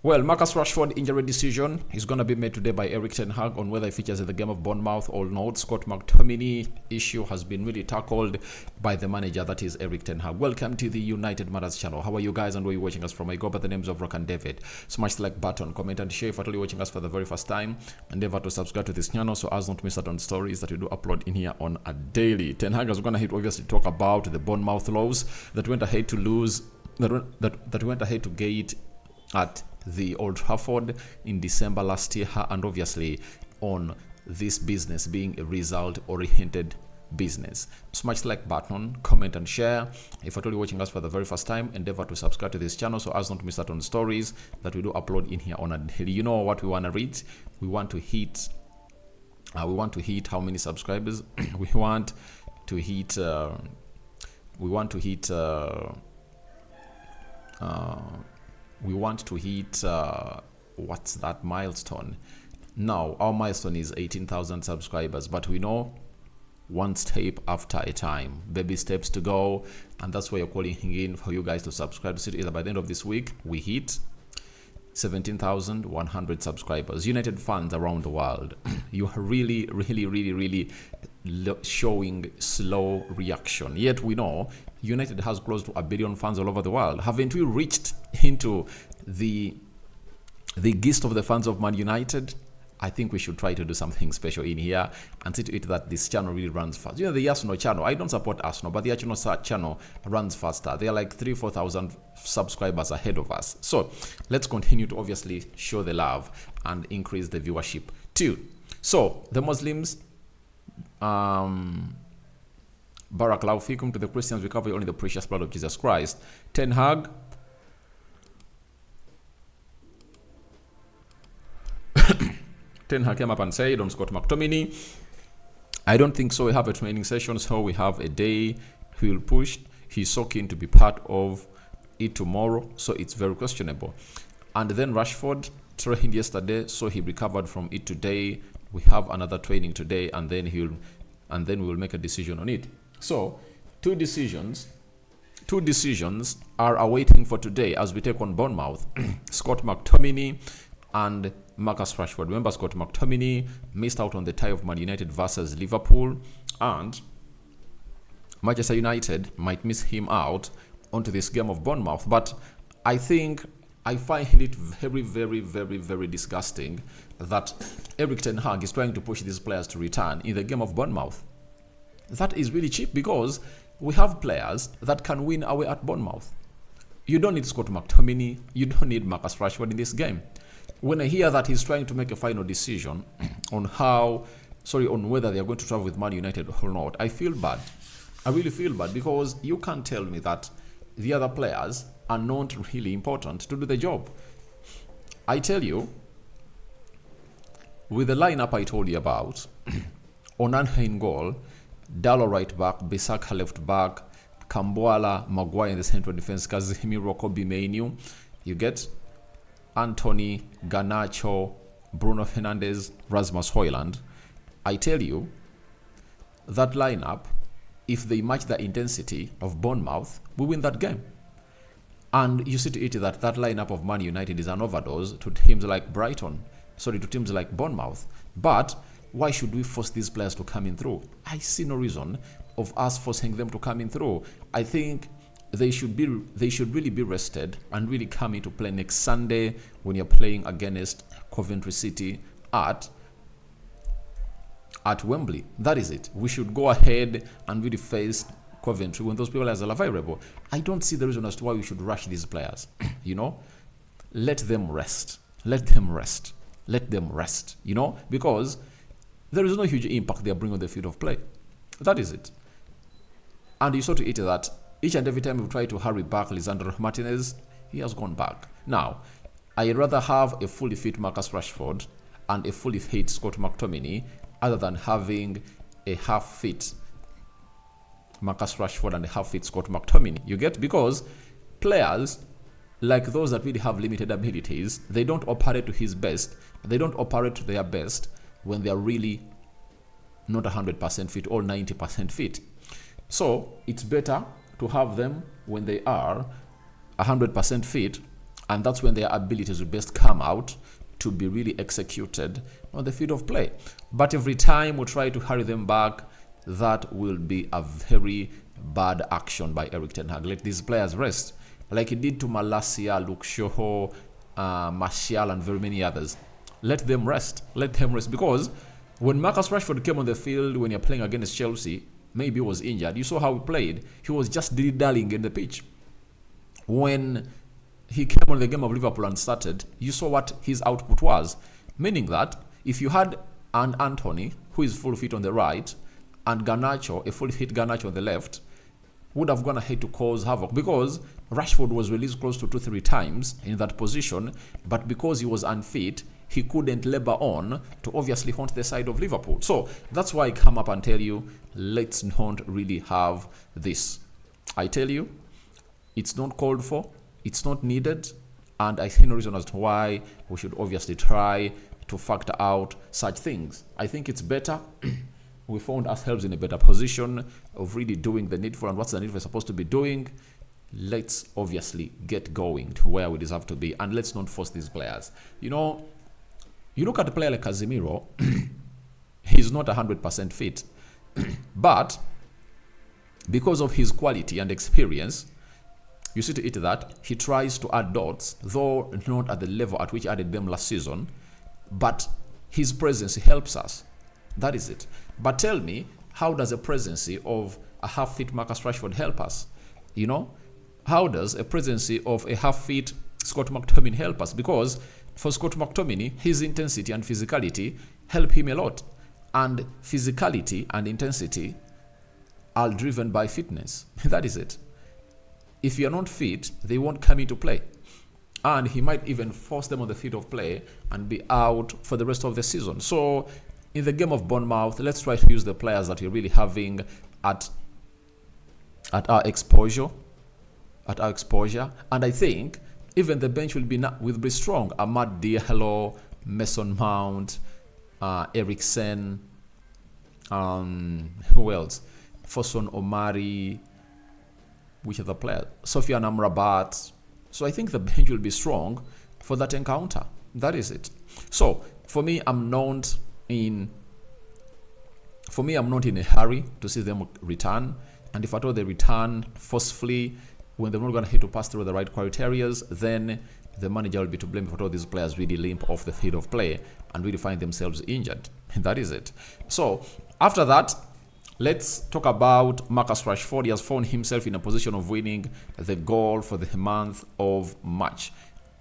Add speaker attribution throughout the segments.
Speaker 1: Well, Marcus Rashford injury decision is going to be made today by Erik ten Hag on whether he features in the game of Bournemouth or not. Scott Mctominay issue has been really tackled by the manager, that is Erik ten Hag. Welcome to the United Matters channel. How are you guys and where are you watching us from? I go by the names of Rock and David. Smash the like button, comment and share if you're watching us for the very first time. Endeavor to subscribe to this channel so as not to miss out on stories that we do upload in here on a daily. Ten Hag is going to obviously talk about the Bournemouth lows that went ahead to lose, that went ahead to gate at the Old Trafford in December last year, and obviously on this business being a result-oriented business. Smash the like button, comment and share. If you're watching us for the very first time, endeavor to subscribe to this channel so as not to miss out on stories that we do upload in here on a daily. You know what we want to read? We want to hit how many subscribers? we want to hit what's that milestone? Now our milestone is 18,000 subscribers, but we know one step after a time, baby steps to go, and that's why you're calling in for you guys to subscribe. So either by the end of this week we hit 17,100 subscribers. United fans around the world, you are really showing slow reaction, yet we know United has close to 1 billion fans all over the world. Haven't we reached into the gist of the fans of Man United? I think we should try to do something special in here and see to it that this channel really runs fast. You know, the Arsenal channel, I don't support Arsenal, but the Arsenal channel runs faster. They are like 3,000-4,000 subscribers ahead of us. So let's continue to obviously show the love and increase the viewership too. So the Muslims, Barakallahu fikum, to the Christians, we cover only the precious blood of Jesus Christ. Ten Hag came up and said on Scott Mctominay, I don't think so. We have a training session, so we have a day. He will push. He's so keen to be part of it tomorrow, so it's very questionable. And then Rashford trained yesterday, so he recovered from it today. We have another training today, and then we will make a decision on it. So two decisions are awaiting for today as we take on Bournemouth. Scott Mctominay and Marcus Rashford. Remember, Scott McTominay missed out on the tie of Man United versus Liverpool, and Manchester United might miss him out onto this game of Bournemouth. But I find it very disgusting that Erik ten Hag is trying to push these players to return in the game of Bournemouth. That is really cheap because we have players that can win away at Bournemouth. You don't need Scott McTominay, you don't need Marcus Rashford in this game. When I hear that he's trying to make a final decision on whether they are going to travel with Man United or not, I feel bad. I really feel bad because you can't tell me that the other players are not really important to do the job. I tell you, with the lineup I told you about, Onana in goal, Dalot right back, Bissaka left back, Kambuala, Maguire in the central defense, Casemiro, Kobe Mainoo, you get Anthony, Garnacho, Bruno Fernandes, Rasmus Højlund. I tell you, that lineup, if they match the intensity of Bournemouth, we win that game. And you see to it that lineup of Man United is an overdose to teams like Bournemouth. But why should we force these players to come in through? I see no reason of us forcing them to come in through. I think they should really be rested and really come into play next Sunday when you're playing against Coventry City at Wembley. That is it. We should go ahead and really face Coventry when those people are available. I don't see the reason as to why we should rush these players. You know, let them rest. Because there is no huge impact they are bringing on the field of play. That is it. And you saw to it that each and every time we try to hurry back Lisandro Martinez, he has gone back. Now, I'd rather have a fully fit Marcus Rashford and a fully fit Scott McTominay other than having a half-fit Marcus Rashford and a half-fit Scott McTominay. You get? Because players like those that really have limited abilities, they don't operate to his best. They don't operate to their best when they are really not 100% fit or 90% fit. So it's better to have them when they are 100% fit And that's when their abilities will best come out to be really executed on the field of play. But every time we try to hurry them back, that will be a very bad action by Erik ten Hag. Let these players rest, like he did to Malacia, Luke Shaw, Martial, and very many others. Let them rest. Let them rest. Because when Marcus Rashford came on the field when you're playing against Chelsea, maybe he was injured. You saw how he played. He was just dilly-dallying in the pitch. When he came on the game of Liverpool and started, you saw what his output was. Meaning that if you had an Anthony, who is full fit on the right, and Garnacho, a full fit Garnacho on the left, would have gone ahead to cause havoc, because Rashford was released close to 2-3 times in that position, but because he was unfit, he couldn't labor on to obviously haunt the side of Liverpool. So that's why I come up and tell you, let's not really have this. I tell you, it's not called for, it's not needed, and I see no reason as to why we should obviously try to factor out such things. I think it's better. We found ourselves in a better position of really doing the needful, and what's the needful supposed to be doing. Let's obviously get going to where we deserve to be, and let's not force these players. You know, you look at a player like Casemiro, he's not 100% fit, but because of his quality and experience, you see to it that he tries to add dots, though not at the level at which he added them last season, but his presence helps us. That is it. But tell me, how does a presence of a half-fit Marcus Rashford help us? You know, how does a presence of a half-fit Scott McTominay help us? Because for Scott McTominay, his intensity and physicality help him a lot. And physicality and intensity are driven by fitness. That is it. If you're not fit, they won't come into play. And he might even force them on the field of play and be out for the rest of the season. So in the game of Bournemouth, let's try to use the players that we're really having at our exposure. And I think even the bench will be strong. Amad Diallo, Mason Mount, Eriksen, who else? Fosun Omari, which other player? Sofiane Amrabat. So I think the bench will be strong for that encounter. That is it. So for me, I'm not in a hurry to see them return. And if at all they return forcefully, when they're not going to hit to pass through the right criteria, then the manager will be to blame if at all these players really limp off the field of play and really find themselves injured. And that is it. So after that, let's talk about Marcus Rashford. He has found himself in a position of winning the goal for the month of March.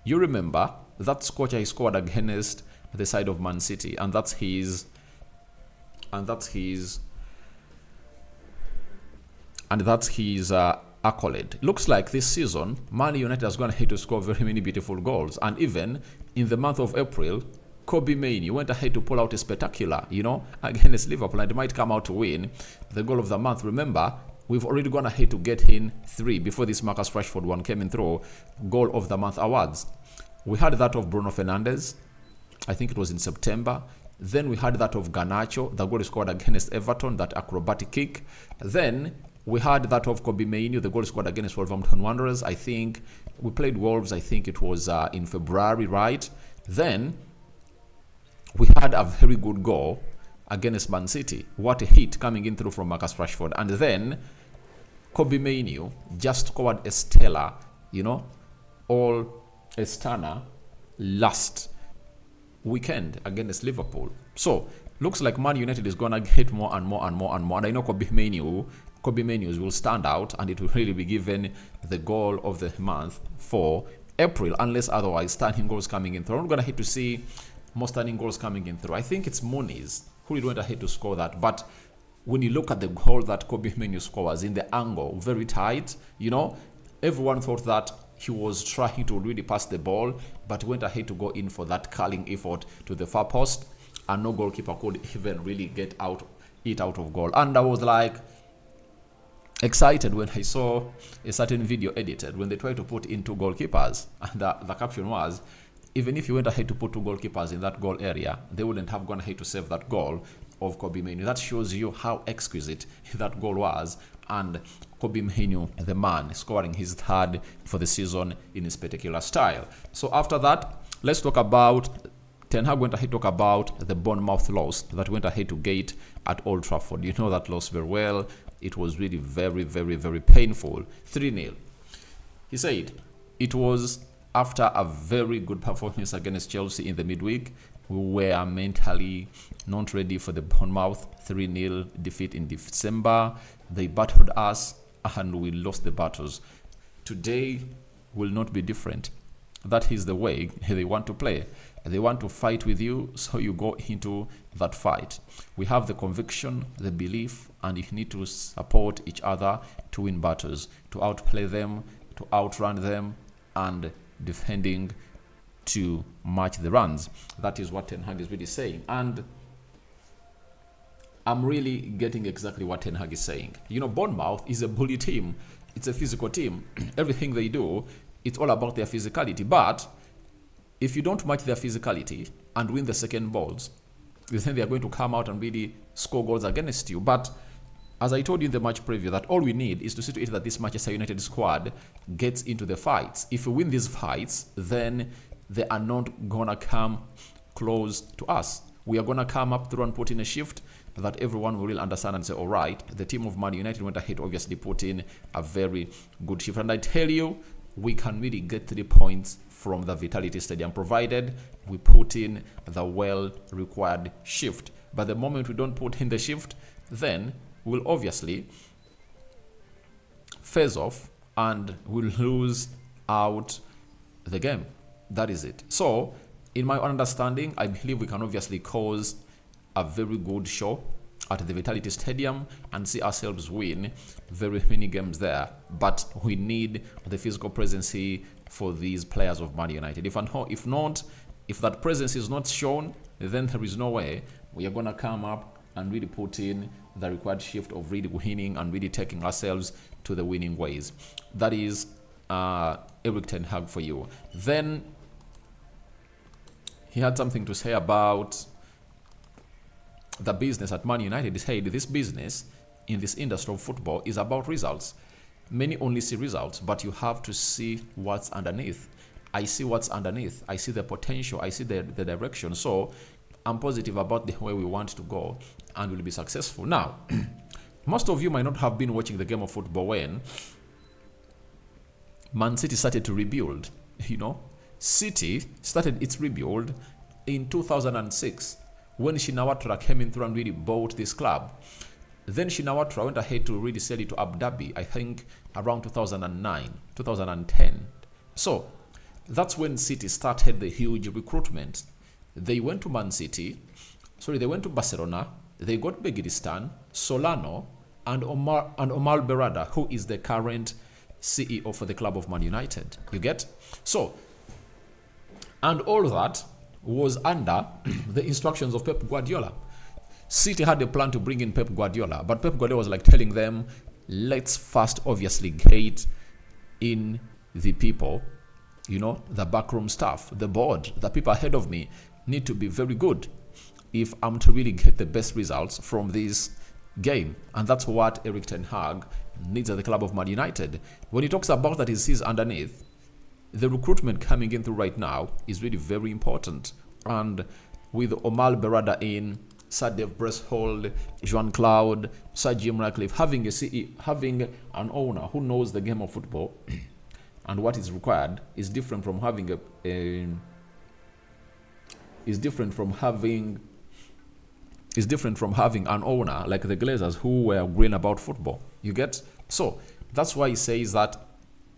Speaker 1: You remember that scorcher he scored against the side of Man City, and that's his accolade. Looks like this season, Man United has gone ahead to score very many beautiful goals, and even in the month of April, Kobe Mainoo went ahead to pull out a spectacular, against Liverpool, and it might come out to win the goal of the month. Remember, we've already gone ahead to get in 3 before this Marcus Rashford one came in through goal of the month awards. We had that of Bruno Fernandes, I think it was in September. Then we had that of Garnacho, the goal he scored against Everton, that acrobatic kick. Then we had that of Kobe Mainoo, the goal he scored against Wolverhampton Wanderers. I think we played Wolves, I think it was in February, right? Then we had a very good goal against Man City. What a hit coming in through from Marcus Rashford. And then Kobe Mainoo just scored a stellar, a stunner last weekend against Liverpool. So looks like Man United is gonna get more and more and more and more. And I know Kobe Mainoo will stand out, and it will really be given the goal of the month for April, unless otherwise stunning goals coming in through. I'm gonna hate to see more stunning goals coming in through. I think it's Muniz who went ahead to score that, but when you look at the goal that Kobe Mainoo scores in the angle, very tight, everyone thought that he was trying to really pass the ball, but went ahead to go in for that curling effort to the far post, and no goalkeeper could even really get it out of goal. And I was like excited when I saw a certain video edited when they tried to put in 2 goalkeepers, and the caption was, even if you went ahead to put 2 goalkeepers in that goal area, they wouldn't have gone ahead to save that goal of Kobe Mainoo. That shows you how exquisite that goal was, and Kobe Mourinho, the man, scoring his third for the season in his particular style. So after that, let's talk about Ten Hag went ahead to talk about the Bournemouth loss that went ahead to gate at Old Trafford. You know that loss very well. It was really very, very, very painful. 3-0. He said it was after a very good performance against Chelsea in the midweek. We were mentally not ready for the Bournemouth 3-0 defeat in December. They battered us and we lost the battles. Today will not be different. That is the way they want to play. They want to fight with you, so you go into that fight. We have the conviction, the belief, and you need to support each other to win battles, to outplay them, to outrun them, and defending to match the runs. That is what Ten Hag is really saying. And I'm really getting exactly what Ten Hag is saying. You know, Bournemouth is a bully team. It's a physical team. Everything they do, it's all about their physicality. But if you don't match their physicality and win the second balls, then they are going to come out and really score goals against you. But as I told you in the match preview, that all we need is to see to it that this Manchester United squad gets into the fights. If we win these fights, then they are not going to come close to us. We are going to come up through and put in a shift that everyone will really understand and say, all right, the team of Man United went ahead, obviously put in a very good shift. And I tell you, we can really get 3 points from the Vitality Stadium, provided we put in the well-required shift. But the moment we don't put in the shift, then we'll obviously phase off and we'll lose out the game. That is it. So, in my understanding, I believe we can obviously cause a very good show at the Vitality Stadium and see ourselves win very many games there. But we need the physical presence for these players of Man United. If that presence is not shown, then there is no way we are going to come up and really put in the required shift of really winning and really taking ourselves to the winning ways. That is Erik ten Hag for you. Then he had something to say about the business at Man United. He said this business in this industry of football is about results. Many only see results, but you have to see what's underneath. I see what's underneath. I see the potential. I see the direction. So I'm positive about the way we want to go and we'll be successful. Now, most of you might not have been watching the game of football when Man City started to rebuild. You know, City started its rebuild in 2006 when Shinawatra came in through and really bought this club. Then Shinawatra went ahead to really sell it to Abu Dhabi, I think around 2009, 2010. So that's when City started the huge recruitment. They went to they went to Barcelona, they got Begiristan, Solano, and Omar Berrada, who is the current CEO for the club of Man United. You get? So, and all that was under the instructions of Pep Guardiola. City had a plan to bring in Pep Guardiola, but Pep Guardiola was like telling them, let's first obviously get in the people, you know, the backroom staff, the board, the people ahead of me need to be very good if I'm to really get the best results from this game. And that's what Erik ten Hag needs at the club of Man United. When he talks about that, he sees underneath, the recruitment coming in through right now is really very important. And with Omar Berrada in, Sir Dave Breshold, Joan Claude, Sir Jim Ratcliffe, having a CEO, having an owner who knows the game of football and what is required is different from having having an owner like the Glazers who were green about football. You get? So that's why he says that.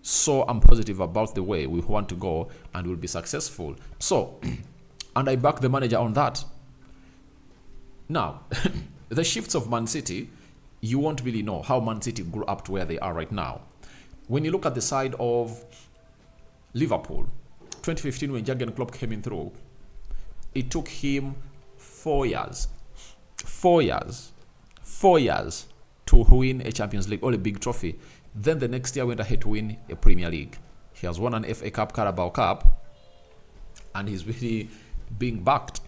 Speaker 1: So I'm positive about the way we want to go and we'll be successful. So, and I back the manager on that. Now, the shifts of Man City, you won't really know how Man City grew up to where they are right now. When you look at the side of Liverpool, 2015 when Jurgen Klopp came in through, it took him 4 years to win a Champions League or a big trophy. Then the next year went ahead to win a Premier League. He has won an FA Cup, Carabao Cup, and he's really being backed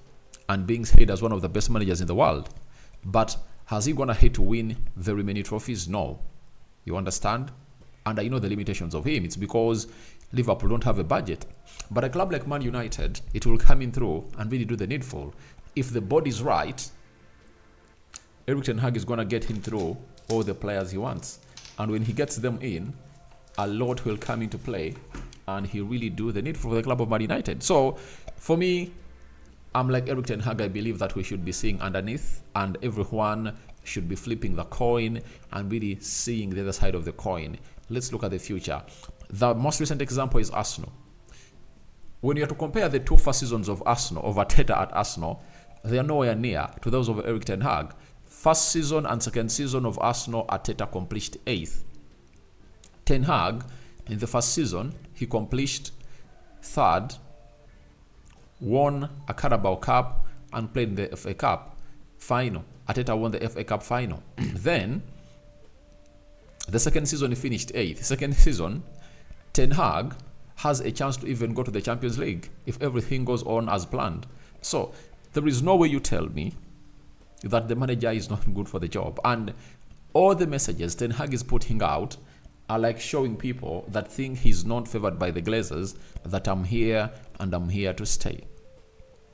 Speaker 1: and being hailed as one of the best managers in the world. But has he gone ahead to win very many trophies? No. You understand? And I know the limitations of him. It's because Liverpool don't have a budget. But a club like Man United, it will come in through and really do the needful. If the body's right, Erik ten Hag is going to get him through all the players he wants. And when he gets them in, a lot will come into play and he'll really do the needful for the club of Man United. So, for me, I'm like Erik ten Hag. I believe that we should be seeing underneath, and everyone should be flipping the coin and really seeing the other side of the coin. Let's look at the future. The most recent example is Arsenal. When you have to compare the two first seasons of Arsenal, of Arteta at Arsenal, they are nowhere near to those of Erik ten Hag. First season and second season of Arsenal, Arteta accomplished 8th. Ten Hag, in the first season, he accomplished 3rd, won a Carabao Cup, and played in the FA Cup final. Arteta won the FA Cup final. Then, the second season, he finished 8th. Second season, Ten Hag has a chance to even go to the Champions League if everything goes on as planned. So, there is no way you tell me that the manager is not good for the job. And all the messages Ten Hag is putting out are like showing people that think he's not favored by the Glazers, that I'm here and I'm here to stay.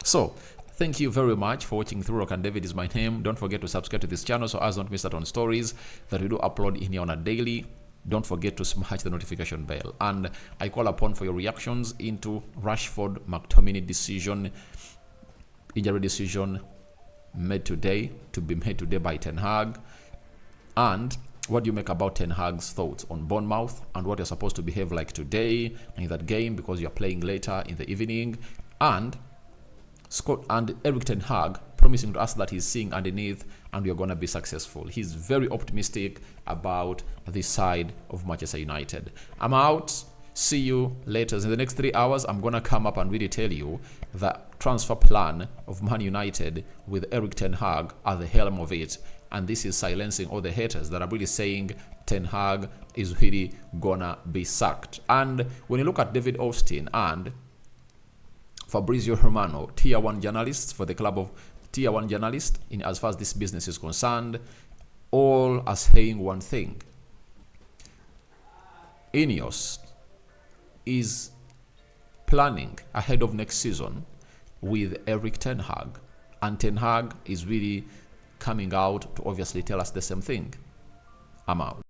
Speaker 1: So, thank you very much for watching through. Rock and David is my name. Don't forget to subscribe to this channel so as not miss out on stories that we do upload in here on a daily. Don't forget to smash the notification bell. And I call upon for your reactions into Rashford Mctominay decision, injury decision made today, to be made today by Ten Hag. And what do you make about Ten Hag's thoughts on Bournemouth and what you're supposed to behave like today in that game because you're playing later in the evening? And Erik ten Hag promising to us that he's seeing underneath and we're going to be successful. He's very optimistic about this side of Manchester United. I'm out. See you later. In the next 3 hours, I'm going to come up and really tell you the transfer plan of Man United with Erik ten Hag at the helm of it. And this is silencing all the haters that are really saying Ten Hag is really going to be sacked. And when you look at David Austin and Fabrizio Romano, tier 1 journalists for the club of tier 1 journalists in as far as this business is concerned, all are saying one thing. Ineos is planning ahead of next season with Erik ten Hag, and Ten Hag is really coming out to obviously tell us the same thing. I'm out.